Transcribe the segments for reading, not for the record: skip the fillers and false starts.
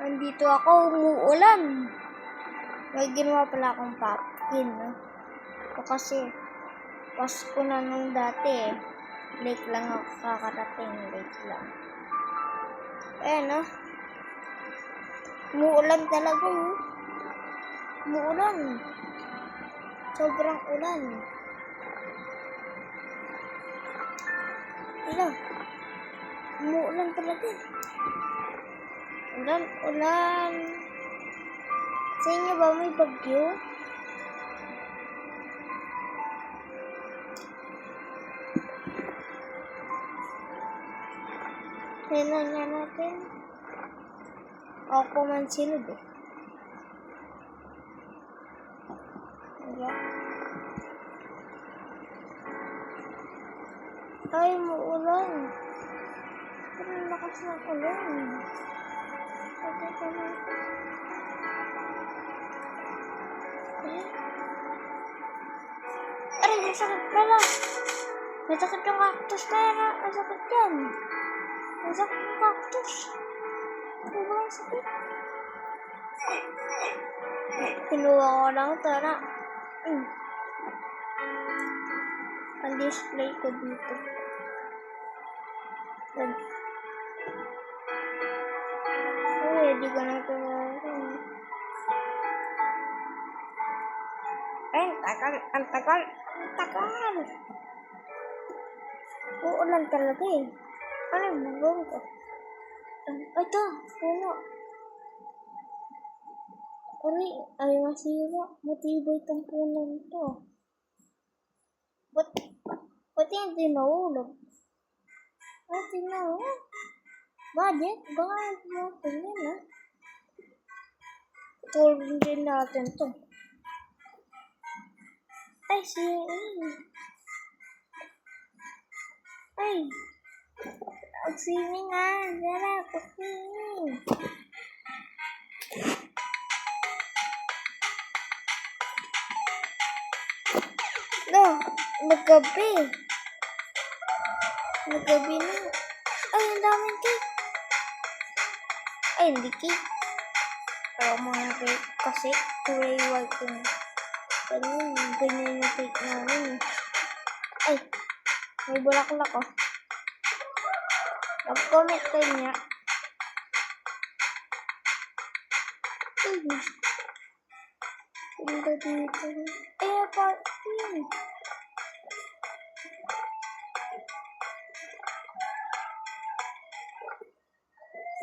Andito ako, umuulan. May ginawa pala akong pumpkin, no? O kasi, Pasko na nung dati, eh. Late lang ako kakarating, late lang. Ayan, no? Umuulan talaga, no? Umuulan. Sobrang ulan. Wala. Umuulan talaga. Ulan. Sa inyo ba may bagyo? Tingnan nga natin. Ako man silod eh. Ayan. Ay, muulan. Pero lakas ng ulan. Aray, masakit pala. Masakit yung cactus kaya. Masakit yan. Masakit yung cactus. Sobrang sakit. Kinuha ko lang ito na. Ang display ko dito. Di ko na ito. Ay, ang tagal. Uulan talaga eh. Ano yung bubong ko? Ay, ito. Puno. Ay, masira. Matibay itong puno nito. Ba't yung tinahulog? Ay, tinahulog. Bakit? Baka natin yan, ha? Tulong din natin to. Ay, Ay! Mag-swimming nga! Dara, mag-swimming! No! Maggabi! Maggabi na! Ay, ang daming cake! Ay, hindi cake! Pero mga cake kasi kulay white yun. Ganyan yung cake namin. Ay! May bulaklak oh. Mag-comment kayo niya. Ganda dito. Ay, apartment.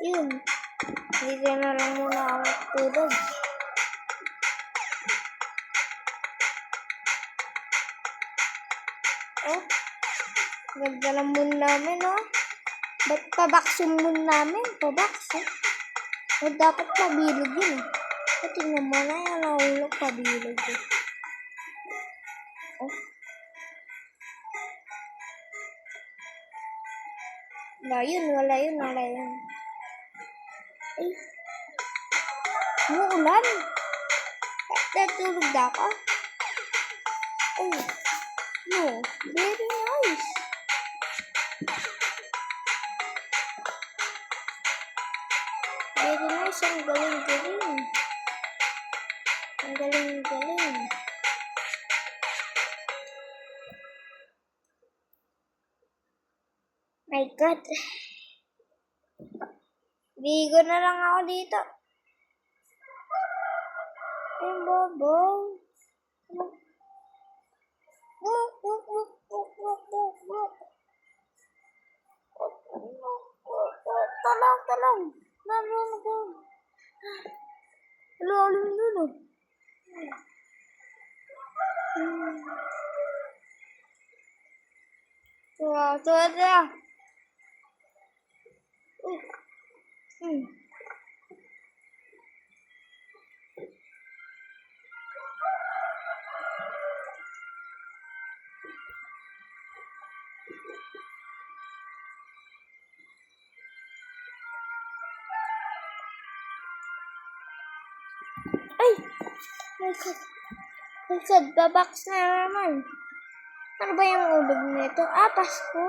Yun. Dito na lang muna ako tulog. Oh. Ganda ng moon namin, oh. Ba't pabaks yung moon namin? Pabaks, eh. O, dapat pabilog yun, eh. Tingnan mo na yan, nahulog pabilog, eh. Oh. Wala yun. Ay. Umuulan. Natulog na ako. Oh. No. Very nice. Very nice. Ang galing. Ang galing. My God. Bigo na lang ako dito. Ay, bobo. Talong. Lalo. Tuwa. Ay! My God, babaks na naman. Ano ba yung ulog nito? Pasko.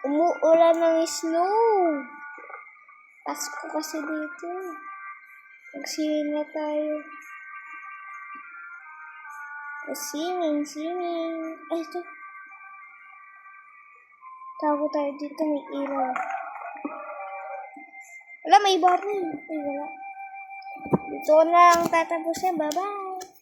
Umuulan ng snow. Pasok ko kasi dito. Mag-swimming na tayo. Swimming. Ay, ito. Tago tayo dito, may ilaw. Wala, may baril. Ay, wala. Dito na lang tatapusin. Bye-bye.